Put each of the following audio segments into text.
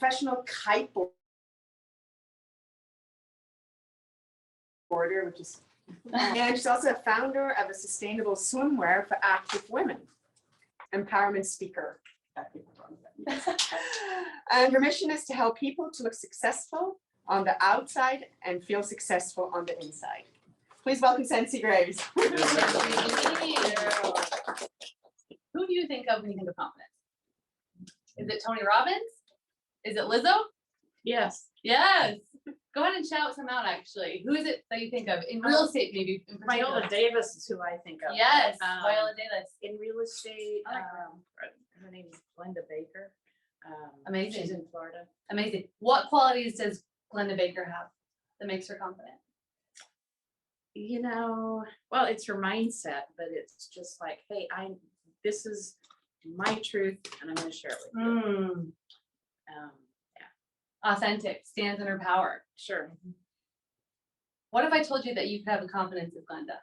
professional kiteboarder, which is, and she's also a founder of a sustainable swimwear for active women, empowerment speaker. And her mission is to help people to look successful on the outside and feel successful on the inside. Please welcome Sensi Graves. Who do you think of when you think of confidence? Is it Tony Robbins? Is it Lizzo? Yes. Yes. Go ahead and shout some out, actually. Who is it that you think of? In real estate, maybe. In Viola Davis is who I think of. Yes, Viola Davis. In real estate, I like her name is Glenda Baker. Amazing. She's in Florida. Amazing. What qualities does Glenda Baker have that makes her confident? You know, well, it's her mindset, but it's just like, hey, this is my truth, and I'm going to share it with you. Authentic, stands in her power. Sure. What if I told you that you could have the confidence of Glenda?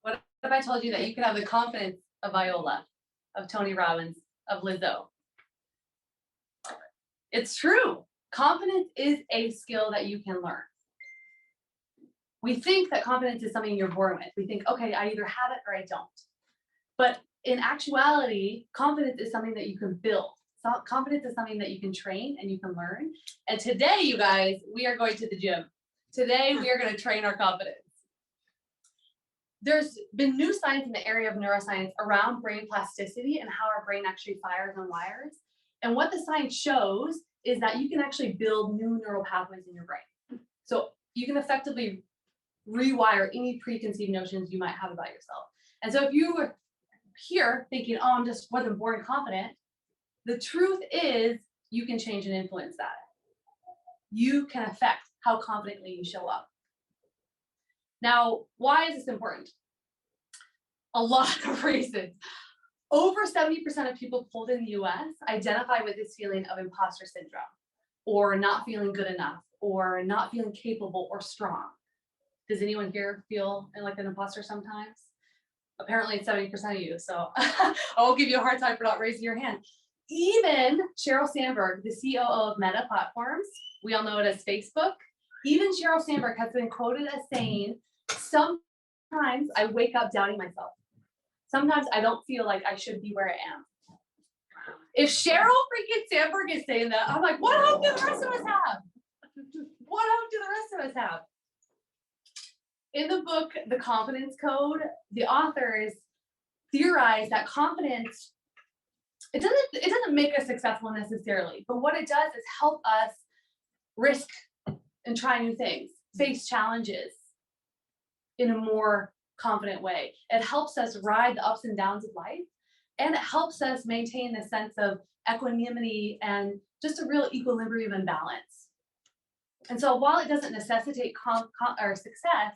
What if I told you that you could have the confidence of Viola, of Tony Robbins, of Lizzo? It's true. Confidence is a skill that you can learn. We think that confidence is something you're born with. We think, okay, I either have it or I don't. But in actuality, confidence is something that you can build. So confidence is something that you can train and you can learn. And today, you guys, we are going to the gym. Today, we are going to train our confidence. There's been new science in the area of neuroscience around brain plasticity and how our brain actually fires and wires. And what the science shows is that you can actually build new neural pathways in your brain. So you can effectively rewire any preconceived notions you might have about yourself. And so if you were here thinking, oh, I just wasn't born confident, the truth is you can change and influence that. You can affect how confidently you show up. Now, why is this important? A lot of reasons. Over 70% of people polled in the US identify with this feeling of imposter syndrome, or not feeling good enough, or not feeling capable or strong. Does anyone here feel like an imposter sometimes? Apparently it's 70% of you, so I won't give you a hard time for not raising your hand. Even Sheryl Sandberg, the COO of Meta Platforms, we all know it as Facebook, even Sheryl Sandberg has been quoted as saying, sometimes I wake up doubting myself. Sometimes I don't feel like I should be where I am. If Sheryl freaking Sandberg is saying that, I'm like, what hope do the rest of us have? What hope do the rest of us have? In the book, The Confidence Code, the authors theorize that confidence, it doesn't make us successful necessarily, but what it does is help us risk and try new things, face challenges in a more confident way. It helps us ride the ups and downs of life, and it helps us maintain the sense of equanimity and just a real equilibrium and balance. And so while it doesn't necessitate success,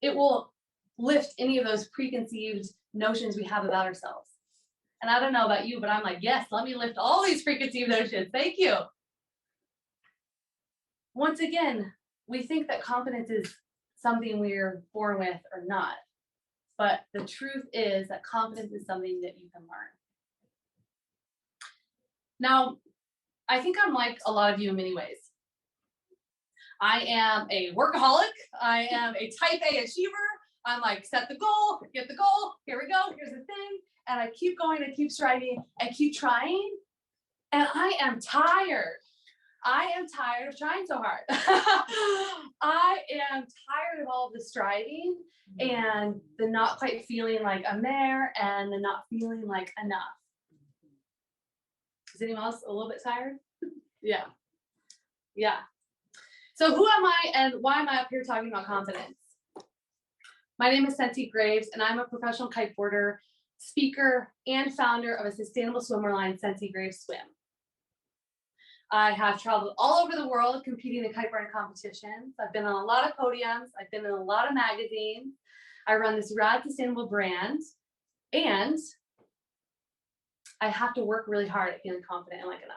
it will lift any of those preconceived notions we have about ourselves. And I don't know about you, but I'm like, yes, let me lift all these preconceived notions. Thank you. Once again, we think that confidence is something we're born with or not. But the truth is that confidence is something that you can learn. Now, I think I'm like a lot of you in many ways. I am a workaholic. I am a type A achiever. I'm like, set the goal, get the goal, here we go, here's the thing. And I keep going and keep striving and keep trying. And I am tired. I am tired of trying so hard. I am tired of all of the striving and the not quite feeling like I'm there and the not feeling like enough. Is anyone else a little bit tired? Yeah. Yeah. So who am I and why am I up here talking about confidence? My name is Sensi Graves, and I'm a professional kiteboarder, speaker, and founder of a sustainable swimwear line, Sensi Graves Swim. I have traveled all over the world competing in kiteboarding competitions. I've been on a lot of podiums. I've been in a lot of magazines. I run this rad sustainable brand, and I have to work really hard at feeling confident and like enough.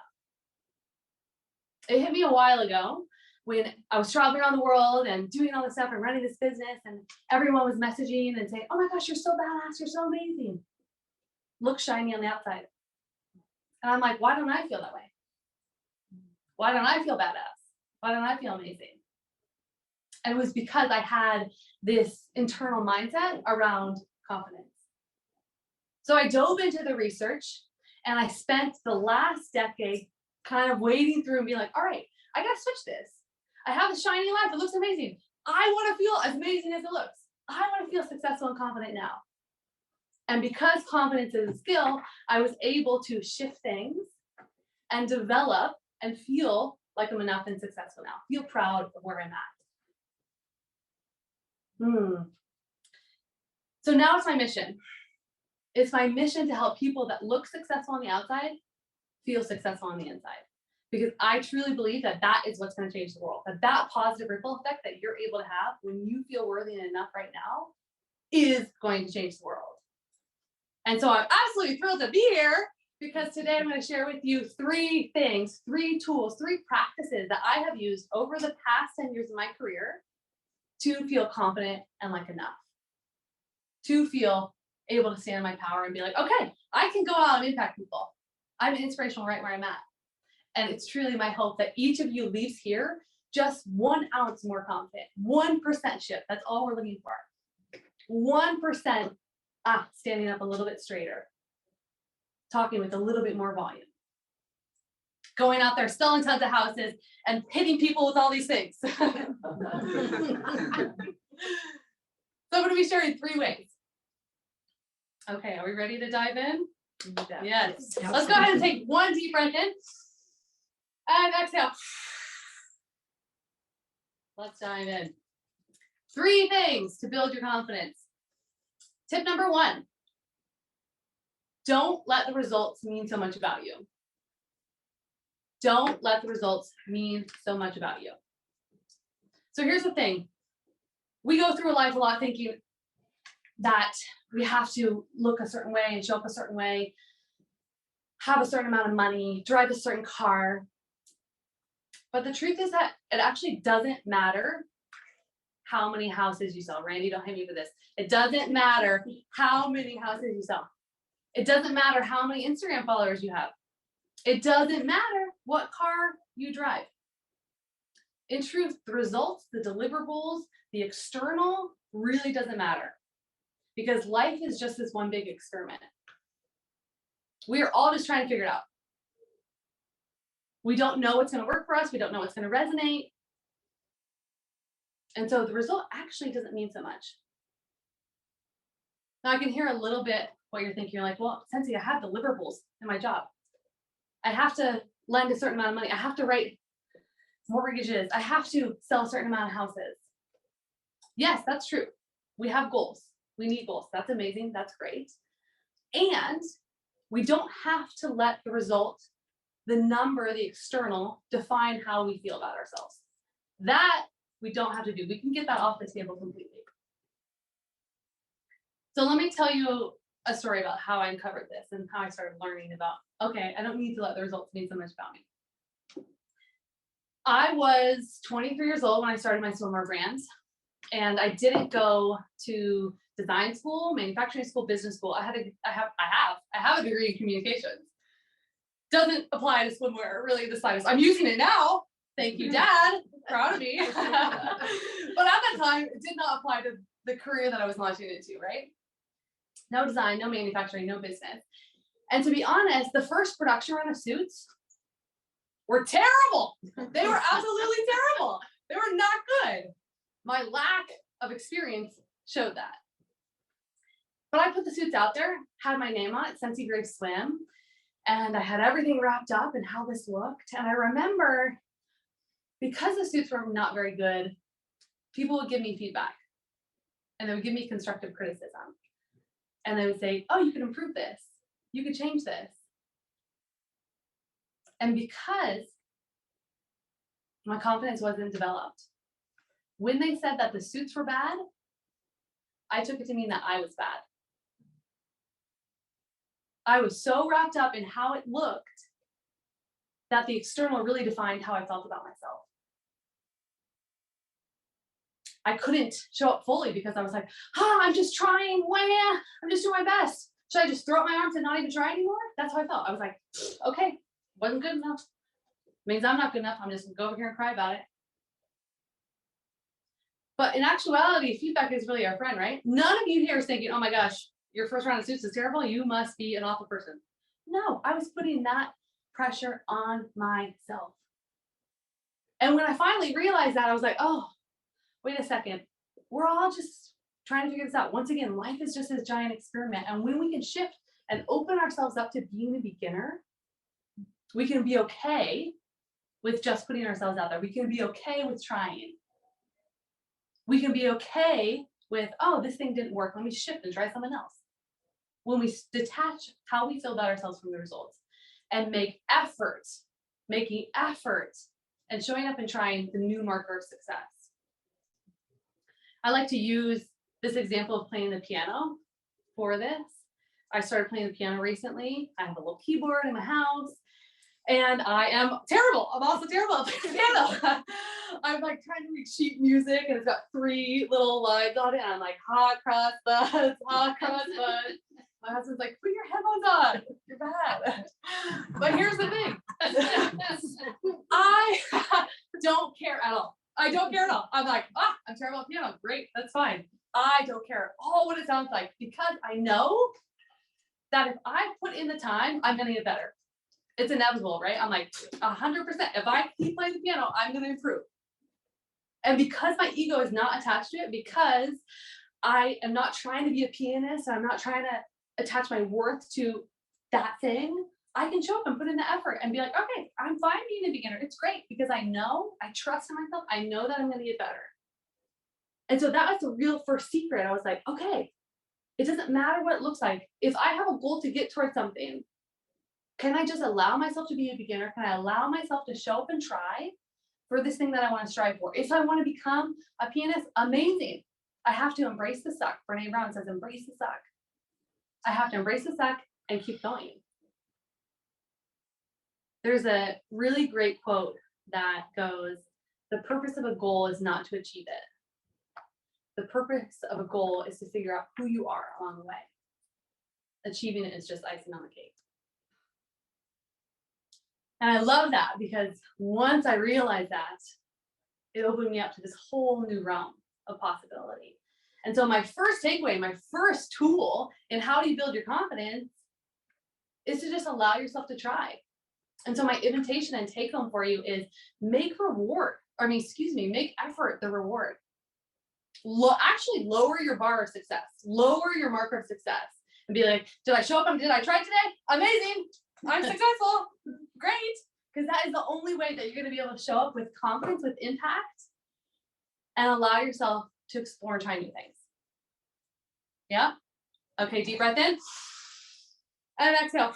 It hit me a while ago when I was traveling around the world and doing all this stuff and running this business, and everyone was messaging and saying, oh my gosh, you're so badass, you're so amazing. Look shiny on the outside. And I'm like, why don't I feel that way? Why don't I feel badass? Why don't I feel amazing? And it was because I had this internal mindset around confidence. So I dove into the research and I spent the last decade kind of wading through and being like, all right, I got to switch this. I have a shiny life. It looks amazing. I want to feel as amazing as it looks. I want to feel successful and confident now. And because confidence is a skill, I was able to shift things and develop and feel like I'm enough and successful now. Feel proud of where I'm at. So now it's my mission. It's my mission to help people that look successful on the outside feel successful on the inside. Because I truly believe that that is what's going to change the world. That positive ripple effect that you're able to have when you feel worthy and enough right now is going to change the world. And so I'm absolutely thrilled to be here because today I'm going to share with you 3 things, 3 tools, 3 practices that I have used over the past 10 years of my career to feel confident and like enough. To feel able to stand in my power and be like, okay, I can go out and impact people. I'm inspirational right where I'm at. And it's truly my hope that each of you leaves here just 1 ounce more confident, 1% shift. That's all we're looking for. 1%, standing up a little bit straighter, talking with a little bit more volume, going out there, selling tons of houses and hitting people with all these things. So I'm going to be sharing 3 ways. Okay, are we ready to dive in? Yes. Let's go ahead and take 1 deep breath in. And exhale. Let's dive in. 3 things to build your confidence. Tip number 1. Don't let the results mean so much about you. Don't let the results mean so much about you. So here's the thing. We go through life a lot thinking that we have to look a certain way and show up a certain way, have a certain amount of money, drive a certain car. But the truth is that it actually doesn't matter how many houses you sell. Randy, don't hit me for this. It doesn't matter how many houses you sell. It doesn't matter how many Instagram followers you have. It doesn't matter what car you drive. In truth, the results, the deliverables, the external really doesn't matter because life is just this one big experiment. We are all just trying to figure it out. We don't know what's going to work for us. We don't know what's going to resonate. And so the result actually doesn't mean so much. Now I can hear a little bit what you're thinking. You're like, well, Sensi, I have deliverables in my job. I have to lend a certain amount of money. I have to write mortgages. I have to sell a certain amount of houses. Yes, that's true. We have goals. We need goals. That's amazing. That's great. And we don't have to let the result, the number, the external, define how we feel about ourselves. That we don't have to do. We can get that off the table completely. So let me tell you a story about how I uncovered this and how I started learning about, okay, I don't need to let the results mean so much about me. I was 23 years old when I started my swimwear brand, and I didn't go to design school, manufacturing school, business school. I have a degree in communications. Doesn't apply to swimwear really the slightest. I'm using it now. Thank you, Dad. Proud of me. But at that time, it did not apply to the career that I was launching into, right? No design, no manufacturing, no business. And to be honest, the first production run of suits were terrible. They were absolutely terrible. They were not good. My lack of experience showed that. But I put the suits out there, had my name on it, Sensi Graves Swim, and I had everything wrapped up and how this looked. And I remember, because the suits were not very good, people would give me feedback and they would give me constructive criticism. And they would say, oh, you can improve this. You could change this. And because my confidence wasn't developed, when they said that the suits were bad, I took it to mean that I was bad. I was so wrapped up in how it looked that the external really defined how I felt about myself. I couldn't show up fully because I was like, I'm just trying, I'm just doing my best. Should I just throw up my arms and not even try anymore? That's how I felt. I was like, okay, wasn't good enough. means I'm not good enough. I'm just gonna go over here and cry about it. But in actuality, feedback is really our friend, right? None of you here is thinking, oh my gosh, your first round of suits is terrible. You must be an awful person. No, I was putting that pressure on myself. And when I finally realized that, I was like, oh, wait a second. We're all just trying to figure this out. Once again, life is just this giant experiment. And when we can shift and open ourselves up to being a beginner, we can be okay with just putting ourselves out there. We can be okay with trying. We can be okay with, oh, this thing didn't work. Let me shift and try something else. When we detach how we feel about ourselves from the results and make effort, making effort and showing up and trying the new marker of success. I like to use this example of playing the piano for this. I started playing the piano recently. I have a little keyboard in my house. And I am terrible. I'm also terrible at playing the piano. I'm like trying to read sheet music and it's got 3 little lines on it. And I'm like, hot cross buds, hot cross buds. My husband's like, put your headphones on. You're bad. But here's the thing. I don't care at all. I don't care at all. I'm like, I'm terrible at piano. Great. That's fine. I don't care at all what it sounds like because I know that if I put in the time, I'm going to get better. It's inevitable, right? I'm like 100%. If I keep playing the piano, I'm going to improve. And because my ego is not attached to it, because I am not trying to be a pianist, I'm not trying to attach my worth to that thing, I can show up and put in the effort and be like, okay, I'm fine being a beginner. It's great because I know, I trust in myself. I know that I'm going to get better. And so that was the real first secret. I was like, okay, it doesn't matter what it looks like. If I have a goal to get towards something, can I just allow myself to be a beginner? Can I allow myself to show up and try for this thing that I want to strive for? If I want to become a pianist, amazing. I have to embrace the suck. Brene Brown says, embrace the suck. I have to embrace the suck and keep going. There's a really great quote that goes, the purpose of a goal is not to achieve it. The purpose of a goal is to figure out who you are along the way. Achieving it is just icing on the cake. And I love that because once I realized that, it opened me up to this whole new realm of possibility. And so my first takeaway, my first tool in how do you build your confidence is to just allow yourself to try. And so my invitation and take home for you is make effort the reward. Actually lower your bar of success, lower your marker of success and be like, did I show up and did I try today? Amazing. I'm successful. Great. Because that is the only way that you're going to be able to show up with confidence, with impact, and allow yourself to explore and try new things. Yeah? Okay, deep breath in. And exhale.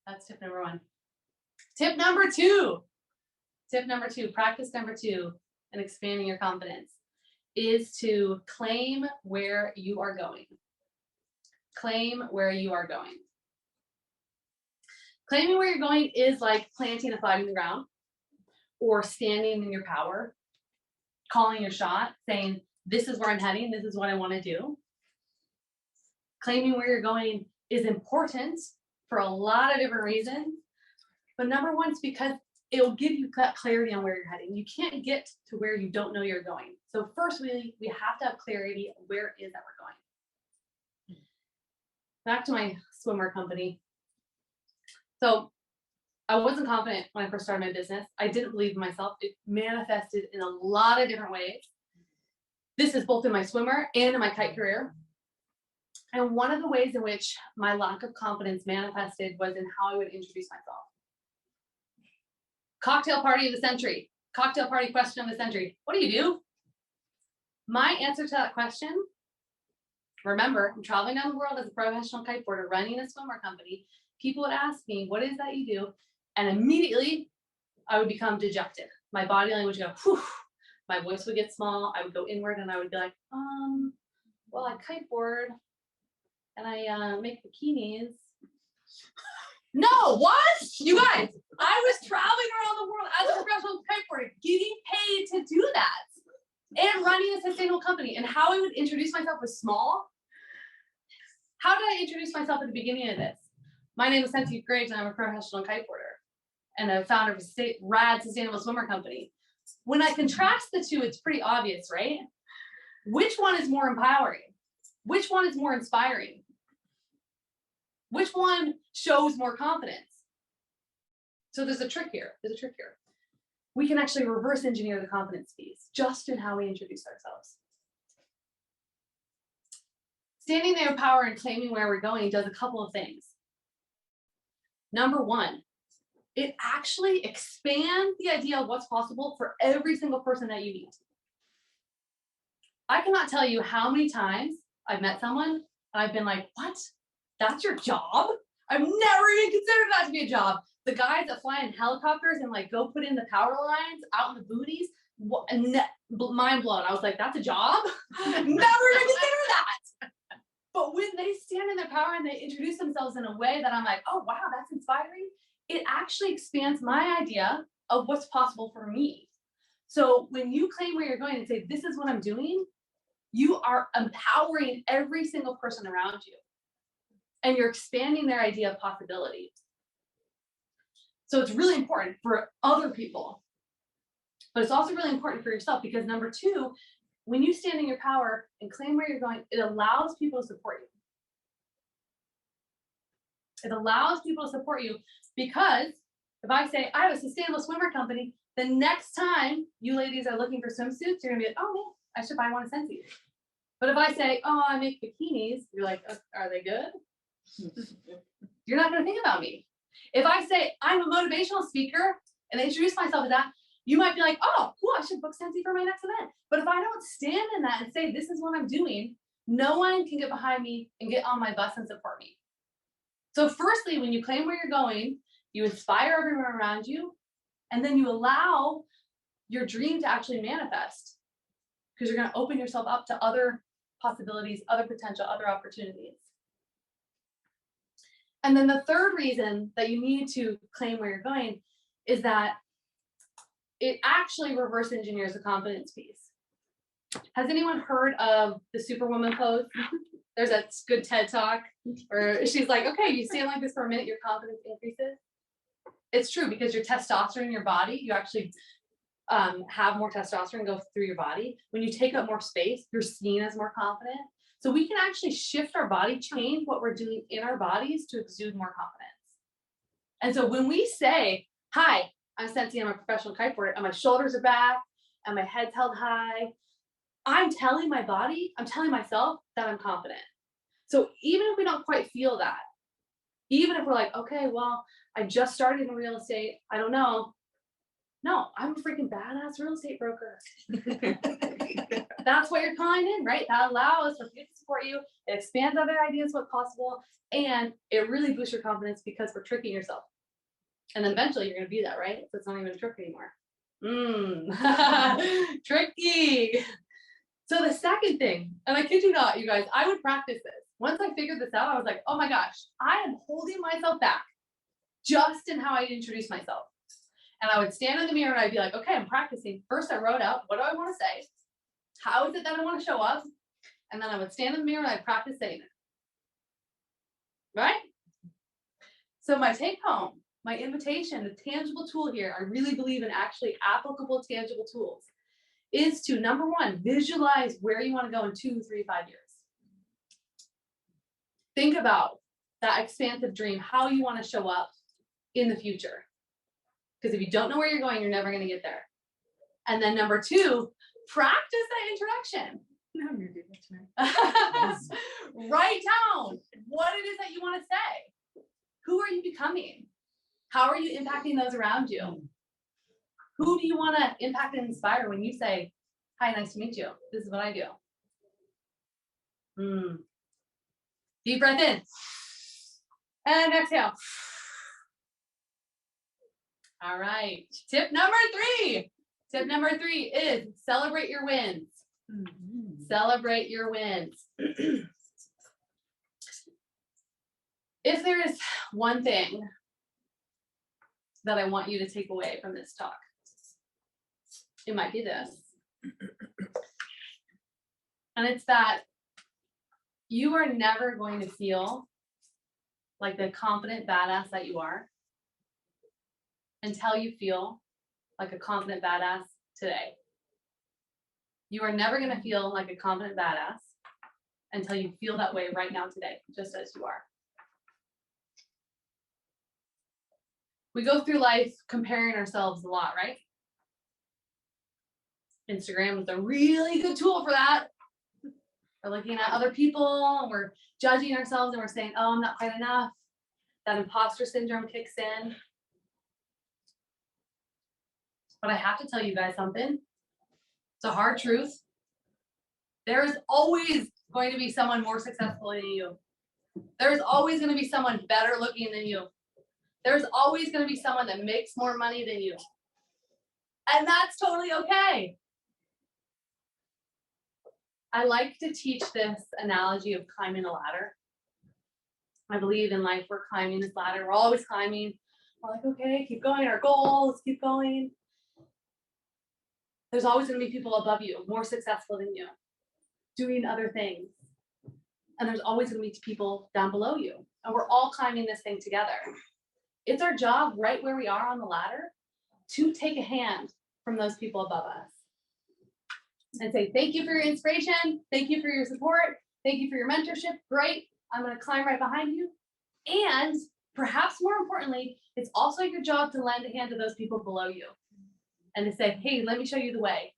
That's tip number 1. Tip number 2. Practice number 2 in expanding your confidence is to claim where you are going. Claim where you are going. Claiming where you're going is like planting a flag in the ground or standing in your power, calling your shot, saying, this is where I'm heading, this is what I want to do. Claiming where you're going is important for a lot of different reasons. But number 1 is because it'll give you clarity on where you're heading. You can't get to where you don't know you're going. So first, we have to have clarity on where it is that we're going. Back to my swimwear company. So I wasn't confident when I first started my business. I didn't believe in myself. It manifested in a lot of different ways. This is both in my swimwear and in my kite career. And one of the ways in which my lack of confidence manifested was in how I would introduce myself. Cocktail party of the century. Cocktail party question of the century. What do you do? My answer to that question, remember, I'm traveling down the world as a professional kiteboarder, running a swimwear company. People would ask me, what is that you do? And immediately I would become dejected. My body language would go, whew. My voice would get small. I would go inward and I would be like, well, I kiteboard and I make bikinis. No, what? You guys, I was traveling around the world as a professional kiteboarder, getting paid to do that and running a sustainable company. And how I would introduce myself was small. How did I introduce myself at the beginning of this? My name is Sensi Graves, and I'm a professional kiteboarder and a founder of a rad sustainable swimmer company. When I contrast the two, it's pretty obvious, right? Which one is more empowering? Which one is more inspiring? Which one shows more confidence? So there's a trick here. We can actually reverse engineer the confidence piece just in how we introduce ourselves. Standing there in power and claiming where we're going does a couple of things. Number one, it actually expands the idea of what's possible for every single person that you meet. I cannot tell you how many times I've met someone and I've been like, what? That's your job? I've never even considered that to be a job. The guys that fly in helicopters and like go put in the power lines out in the boonies, mind blown. I was like, that's a job? Never even considered that. But when they stand in their power and they introduce themselves in a way that I'm like, oh, wow, that's inspiring, it actually expands my idea of what's possible for me. So when you claim where you're going and say, this is what I'm doing, you are empowering every single person around you. And you're expanding their idea of possibility. So it's really important for other people. But it's also really important for yourself because number two, when you stand in your power and claim where you're going, it allows people to support you. It allows people to support you because if I say, I have a sustainable swimmer company, the next time you ladies are looking for swimsuits, you're gonna be like, oh man, I should buy one of Sensi. But if I say, oh, I make bikinis, you're like, oh, are they good? You're not gonna think about me. If I say I'm a motivational speaker and I introduce myself as that, you might be like, oh, cool, I should book Sensi for my next event. But if I don't stand in that and say, this is what I'm doing, no one can get behind me and get on my bus and support me. So firstly, when you claim where you're going, you inspire everyone around you, and then you allow your dream to actually manifest because you're going to open yourself up to other possibilities, other potential, other opportunities. And then the third reason that you need to claim where you're going is that it actually reverse engineers the confidence piece. Has anyone heard of the Superwoman pose? There's a good TED talk where she's like, okay, you stand like this for a minute, your confidence increases. It's true because your testosterone in your body, you actually have more testosterone go through your body. When you take up more space, you're seen as more confident. So we can actually shift our body, change what we're doing in our bodies to exude more confidence. And so when we say, hi, I'm Sensi, I'm a professional kiteboarder, and my shoulders are back, and my head's held high, I'm telling my body, I'm telling myself that I'm confident. So even if we don't quite feel that, even if we're like, okay, well, I just started in real estate, I don't know. No, I'm a freaking badass real estate broker. That's what you're calling in, right? That allows for people to support you. It expands other ideas what's possible, and it really boosts your confidence because we're tricking yourself. And then eventually you're going to be that, right? So it's not even a trick anymore. Tricky. So the second thing, and I kid you not, you guys, I would practice this. Once I figured this out, I was like, oh my gosh, I am holding myself back just in how I introduce myself. And I would stand in the mirror and I'd be like, okay, I'm practicing. First, I wrote out, what do I want to say? How is it that I want to show up? And then I would stand in the mirror and I'd practice saying it. Right? So my take home, my invitation, the tangible tool here, I really believe in actually applicable tangible tools, is to, number one, visualize where you want to go in 2, 3, 5 years. Think about that expansive dream, how you want to show up in the future. Because if you don't know where you're going, you're never going to get there. And then number two, practice that introduction. I'm gonna do that tonight. Write down what it is that you want to say. Who are you becoming? How are you impacting those around you? Who do you want to impact and inspire when you say, hi, nice to meet you. This is what I do. Deep breath in. And exhale. All right. Tip number 3. Tip number 3 is celebrate your wins. Celebrate your wins. If there is one thing that I want you to take away from this talk, it might be this. And it's that you are never going to feel like the confident badass that you are until you feel like a confident badass today. You are never going to feel like a confident badass until you feel that way right now today, just as you are. We go through life comparing ourselves a lot, right? Instagram is a really good tool for that. We're looking at other people and we're judging ourselves and we're saying, oh, I'm not quite enough. That imposter syndrome kicks in. But I have to tell you guys something. It's a hard truth. There is always going to be someone more successful than you. There's always going to be someone better looking than you. There's always going to be someone that makes more money than you. And that's totally okay. I like to teach this analogy of climbing a ladder. I believe in life, we're climbing this ladder. We're always climbing. We're like, okay, keep going. Our goals, keep going. There's always going to be people above you, more successful than you, doing other things. And there's always going to be people down below you. And we're all climbing this thing together. It's our job right where we are on the ladder to take a hand from those people above us and say, thank you for your inspiration. Thank you for your support. Thank you for your mentorship. Great. I'm going to climb right behind you. And perhaps more importantly, it's also your job to lend a hand to those people below you and to say, hey, let me show you the way.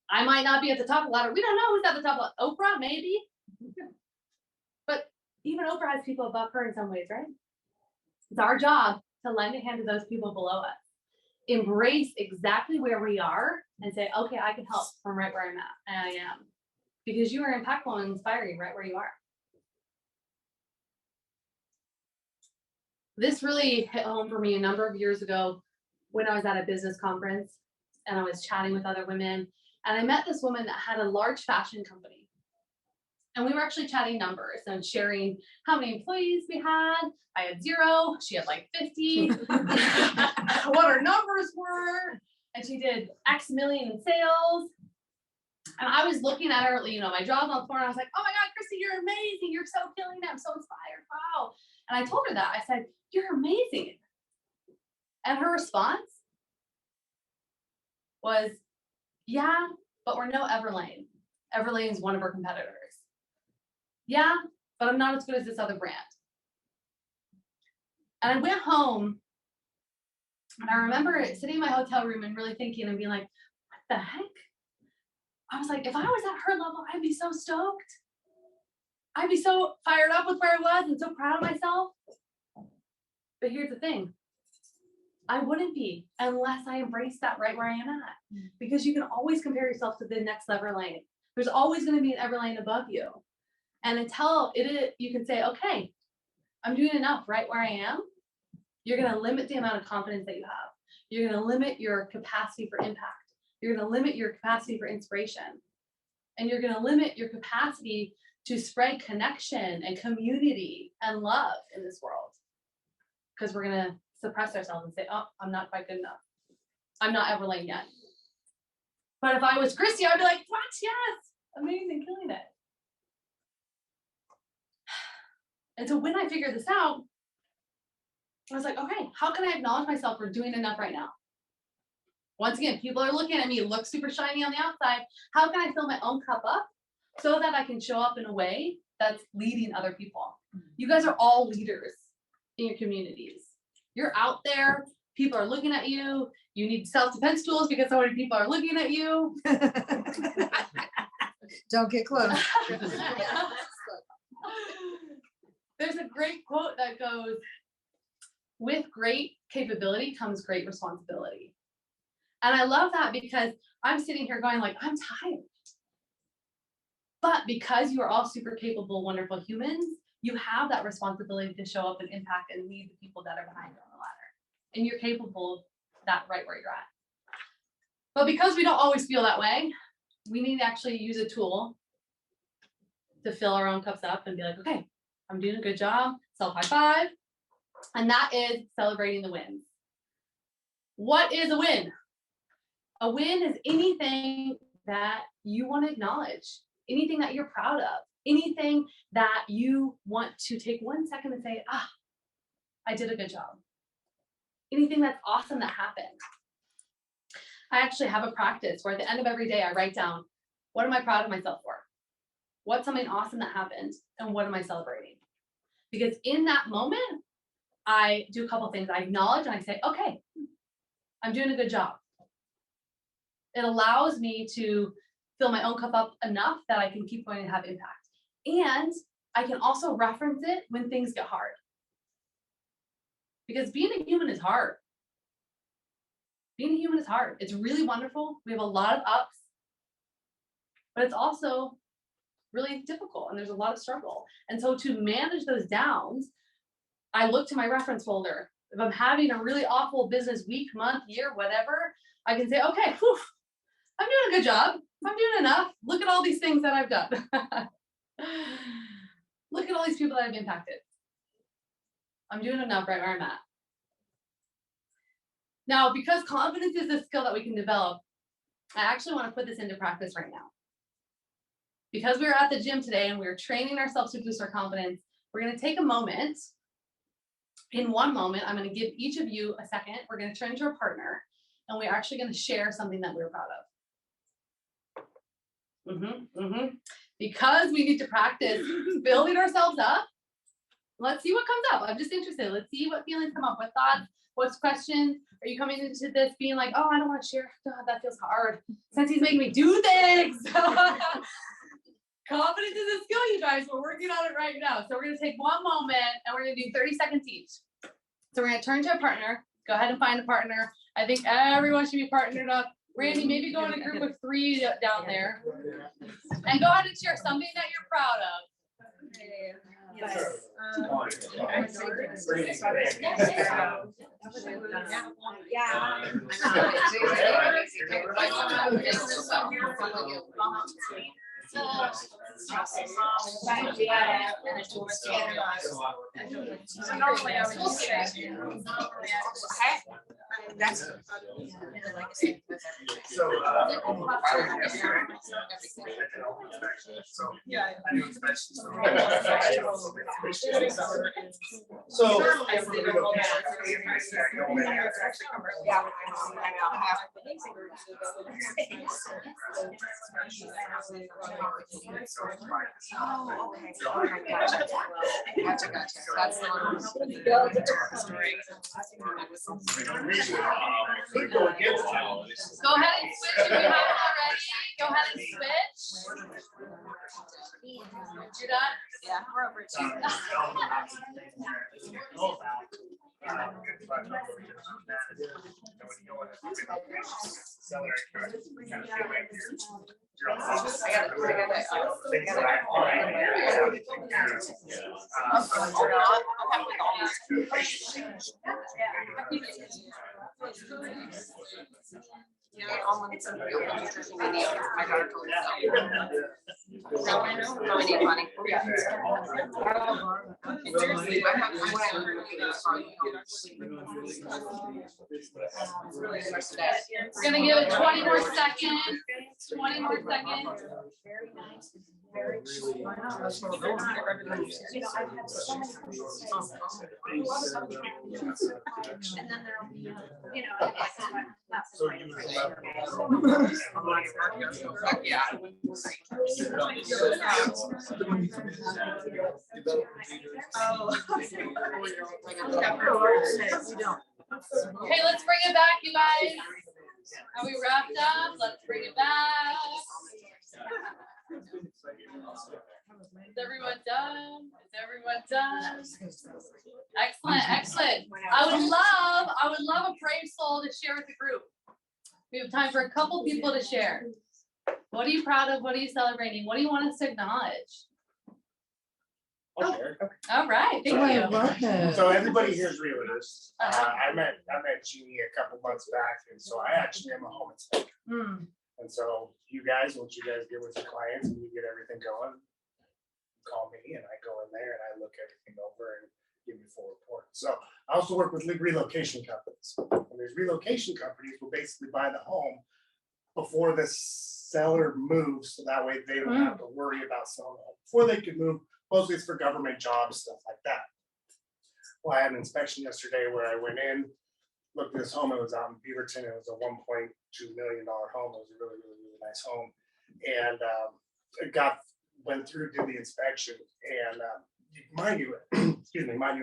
I might not be at the top of the ladder. We don't know who's at the top of the ladder. Oprah, maybe. But even Oprah has people above her in some ways, right? It's our job to lend a hand to those people below us. Embrace exactly where we are and say, okay, I can help from right where I'm at. And I am. Because you are impactful and inspiring right where you are. This really hit home for me a number of years ago when I was at a business conference and I was chatting with other women. And I met this woman that had a large fashion company. And we were actually chatting numbers and sharing how many employees we had. I had 0. She had like 50. What her numbers were. And she did X million in sales. And I was looking at her, you know, my jaw's on the floor. And I was like, oh my God, Christy, you're amazing. You're so killing it. I'm so inspired. Wow. And I told her that. I said, you're amazing. And her response was, yeah, but we're no Everlane. Everlane is one of our competitors. Yeah, but I'm not as good as this other brand. And I went home and I remember sitting in my hotel room and really thinking and being like, what the heck? I was like, if I was at her level, I'd be so stoked. I'd be so fired up with where I was and so proud of myself. But here's the thing. I wouldn't be unless I embraced that right where I am at. Because you can always compare yourself to the next Everlane. There's always going to be an Everlane above you. And until you can say, okay, I'm doing enough right where I am, you're going to limit the amount of confidence that you have. You're going to limit your capacity for impact. You're going to limit your capacity for inspiration. And you're going to limit your capacity to spread connection and community and love in this world. Because we're going to suppress ourselves and say, oh, I'm not quite good enough. I'm not Everlane yet. But if I was Christy, I'd be like, what? Yes. Amazing, killing it. And so when I figured this out, I was like, okay, how can I acknowledge myself for doing enough right now? Once again, people are looking at me, it looks super shiny on the outside. How can I fill my own cup up so that I can show up in a way that's leading other people? You guys are all leaders in your communities. You're out there, people are looking at you. You need self-defense tools because so many people are looking at you. Don't get close. There's a great quote that goes, with great capability comes great responsibility. And I love that because I'm sitting here going like, I'm tired. But because you are all super capable, wonderful humans, you have that responsibility to show up and impact and lead the people that are behind you on the ladder. And you're capable of that right where you're at. But because we don't always feel that way, we need to actually use a tool to fill our own cups up and be like, okay, I'm doing a good job, self high five. And that is celebrating the wins. What is a win? A win is anything that you want to acknowledge, anything that you're proud of, Anything that you want to take 1 second and say, I did a good job. Anything that's awesome that happened. I actually have a practice where at the end of every day, I write down, what am I proud of myself for? What's something awesome that happened? And what am I celebrating? Because in that moment, I do a couple things. I acknowledge and I say, okay, I'm doing a good job. It allows me to fill my own cup up enough that I can keep going and have impact. And I can also reference it when things get hard. Because being a human is hard. Being a human is hard. It's really wonderful. We have a lot of ups, but it's also really difficult and there's a lot of struggle. And so to manage those downs, I look to my reference folder. If I'm having a really awful business week, month, year, whatever, I can say, okay, whew, I'm doing a good job. I'm doing enough. Look at all these things that I've done. Look at all these people that I've impacted. I'm doing enough right where I'm at. Now, because confidence is a skill that we can develop, I actually want to put this into practice right now. Because we were at the gym today and we were training ourselves to boost our confidence, we're going to take a moment. In 1 moment, I'm going to give each of you a second. We're going to turn to our partner and we're actually going to share something that we're proud of. Because we need to practice building ourselves up. Let's see what comes up. I'm just interested. Let's see what feelings come up, what thoughts, what's questions. Are you coming into this being like, oh, I don't want to share. God, that feels hard. Sensi's making me do things. Confidence is a skill, you guys. We're working on it right now. So we're going to take 1 moment and we're going to do 30 seconds each. So we're going to turn to a partner. Go ahead and find a partner. I think everyone should be partnered up. Randy, maybe go in a group of 3 down there. And go ahead and share something that you're proud of. Gotcha. That's the one. Go ahead and switch if you haven't already. Go ahead and switch. You're done? Yeah, we're over it. My daughter told me so. We need money. Seriously, I have We're gonna give it 20 more seconds. 20 more seconds. Very nice. Very cheap. You know, I've had so many and then there'll be, you know, So you yeah. Okay, let's bring it back, you guys. Are we wrapped up? Let's bring it back. Is everyone done? Is everyone done? Excellent, excellent. I would love a brave soul to share with the group. We have time for a couple people to share. What are you proud of? What are you celebrating? What do you want us to acknowledge? I'll share. All right, thank you. So everybody here is realtors. I met Jeannie a couple months back, and so I actually am a home inspector. And so you guys, once you guys get with your clients and you get everything going, call me and I go in there and I look everything over and give you a full report. So I also work with relocation companies. And these relocation companies will basically buy the home before the seller moves, so that way they don't have to worry about selling it. Before they could move, mostly it's for government jobs, stuff like that. Well, I had an inspection yesterday where I went in, looked at this home, it was out in Beaverton, it was a $1.2 million home, it was a really, really, really nice home. And it went through, did the inspection, and mind you,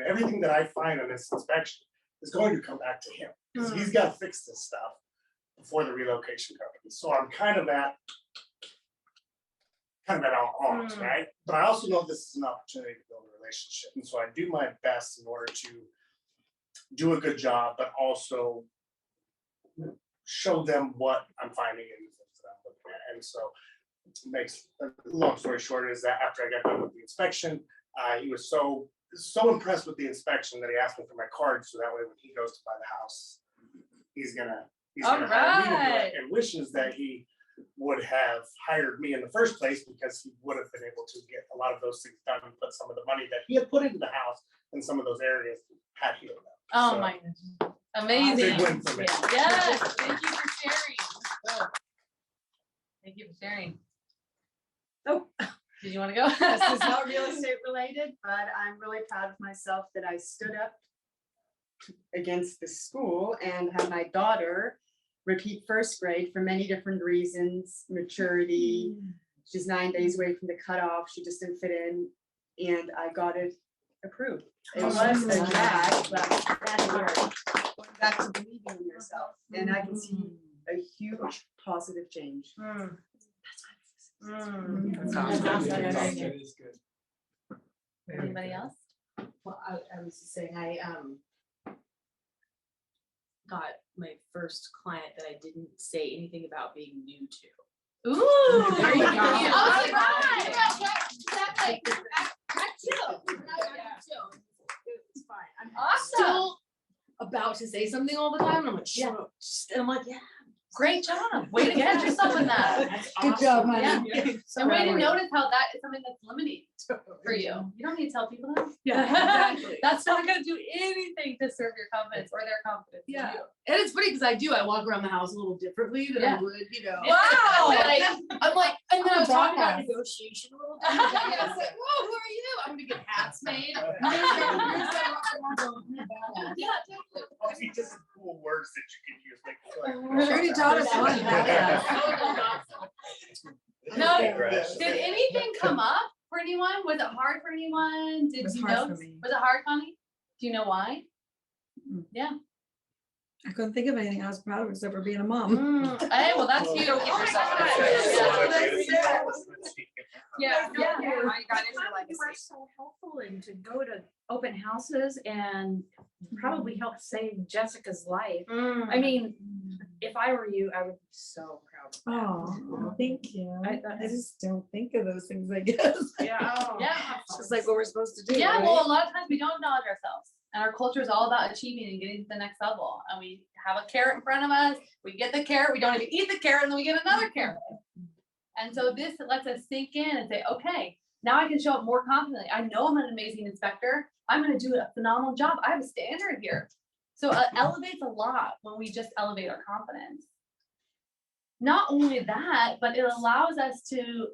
everything that I find on this inspection is going to come back to him, because he's got to fix this stuff before the relocation company. So I'm kind of at all odds, right? But I also know this is an opportunity to build a relationship, and so I do my best in order to do a good job, but also show them what I'm finding in the things that I'm looking at. And so makes a long story short is that after I got done with the inspection, he was so impressed with the inspection that he asked me for my card, so that way when he goes to buy the house, he's gonna hire me to do it, and wishes that he would have hired me in the first place, because he would have been able to get a lot of those things done and put some of the money that he had put into the house in some of those areas had healed up. Oh So, my goodness. Amazing. big win for me. Yes, thank you for sharing. Thank you for sharing. Oh. Did you want to go? This is not real estate related, but I'm really proud of myself that I stood up against the school and had my daughter repeat first grade for many different reasons, maturity. She's 9 days away from the cutoff. She just didn't fit in, and I got it approved. It was a drag, but that's where going back to believing in yourself, and I can see a huge positive change. That's awesome. That is good. Anybody else? Well, I was just saying, I got my first client that I didn't say anything about being new to. Ooh, There you go. I was right. Exactly. It's fine. I'm Awesome. still about to say something all the time, and I'm like, shut up. And I'm like, yeah. Great job. Way to get yourself in that. Good job, Yeah. honey. And way to notice how that is something that's limiting for you. You don't need to tell people that. Yeah, exactly. That's not gonna do anything to serve your confidence or their confidence in Yeah. you. And it's funny because I walk around the house a little differently than Yeah. I would, Wow. Like, I'm like, and then I'm talking about Broadcast. negotiation a little bit. I was like, whoa, who are you? I'm gonna get hats made. Yeah, totally. Oh, see, just cool words that you can use, like. Trudy taught us one. No, Digress. did anything come up for anyone? Was it hard for anyone? Did was you hard know? for me. Was it hard, Connie? Do you know why? Yeah. I couldn't think of anything I was proud of except for being a mom. Hey, well, that's you. Don't give yourself credit. Yeah. Yeah, I got into like you were so helpful and to go to open houses and probably help save Jessica's life. I mean, if I were you, I would be so proud of that. Oh, thank you. I- I just don't think of those things, I guess. Yeah. Yeah. It's just like what we're supposed to do. Yeah, right? well, a lot of times we don't acknowledge ourselves, and our culture is all about achieving and getting to the next level. And we have a carrot in front of us, we get the carrot, we don't even eat the carrot, and then we get another carrot. And so this lets us sink in and say, okay, now I can show up more confidently. I know I'm an amazing inspector. I'm going to do a phenomenal job. I have a standard here. So it elevates a lot when we just elevate our confidence. Not only that, but it allows us to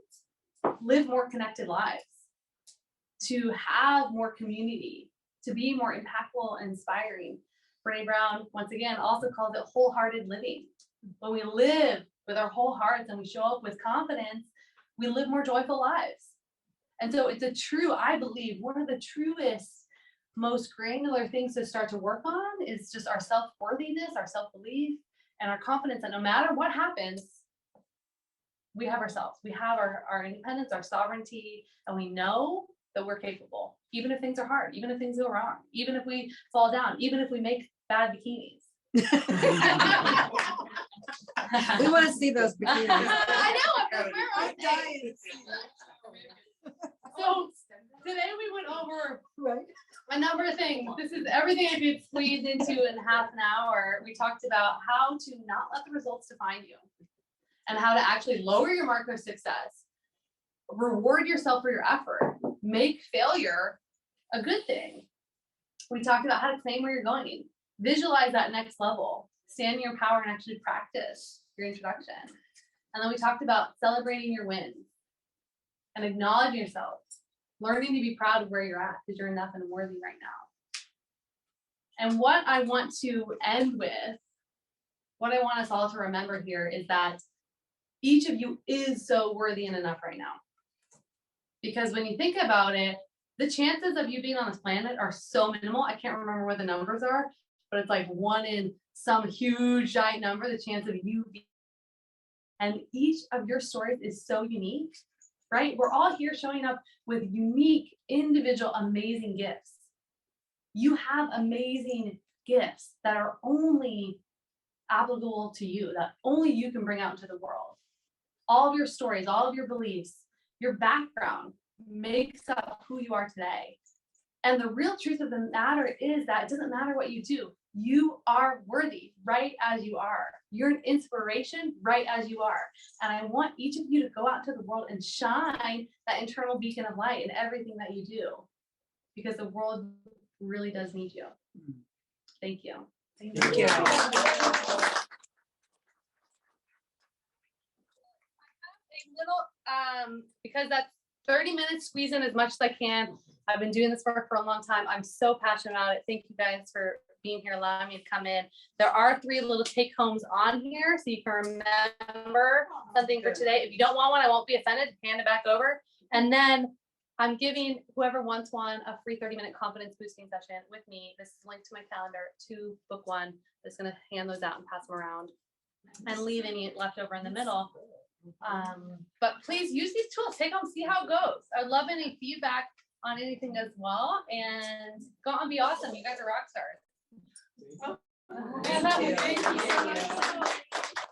live more connected lives, to have more community, to be more impactful and inspiring. Brene Brown, once again, also calls it wholehearted living. When we live with our whole hearts and we show up with confidence, we live more joyful lives. And so it's I believe, one of the truest, most granular things to start to work on is just our self-worthiness, our self-belief, and our confidence that no matter what happens, we have ourselves. We have our independence, our sovereignty, and we know that we're capable, even if things are hard, even if things go wrong, even if we fall down, even if we make bad bikinis. We want to see those bikinis. I know. I'm I'm dying. So today we went over Right. a number of things. This is everything I could squeeze into in half an hour. We talked about how to not let the results define you and how to actually lower your mark of success, reward yourself for your effort, make failure a good thing. We talked about how to claim where you're going, visualize that next level, stand in your power and actually practice your introduction. And then we talked about celebrating your wins and acknowledging yourself, learning to be proud of where you're at because you're enough and worthy right now. And what I want to end with, what I want us all to remember here is that each of you is so worthy and enough right now. Because when you think about it, the chances of you being on this planet are so minimal. I can't remember what the numbers are, but it's like 1 in some huge giant number, the chance of you being. And each of your stories is so unique, right? We're all here showing up with unique, individual, amazing gifts. You have amazing gifts that are only applicable to you, that only you can bring out into the world. All of your stories, all of your beliefs, your background makes up who you are today. And the real truth of the matter is that it doesn't matter what you do. You are worthy right as you are. You're an inspiration right as you are. And I want each of you to go out to the world and shine that internal beacon of light in everything that you do, because the world really does need you. Thank you. Thank you. Because that's 30 minutes, squeeze in as much as I can. I've been doing this work for a long time. I'm so passionate about it. Thank you guys for being here, allowing me to come in. There are 3 little take homes on here, so you can remember something for today. If you don't want one, I won't be offended. Hand it back over. And then I'm giving whoever wants one a free 30-minute confidence boosting session with me. This is linked to my calendar to book one. Just gonna hand those out and pass them around and leave any left over in the middle. But please use these tools, take them, see how it goes. I'd love any feedback on anything as well, and go out and be awesome. You guys are rock stars. Thank you. Thank you.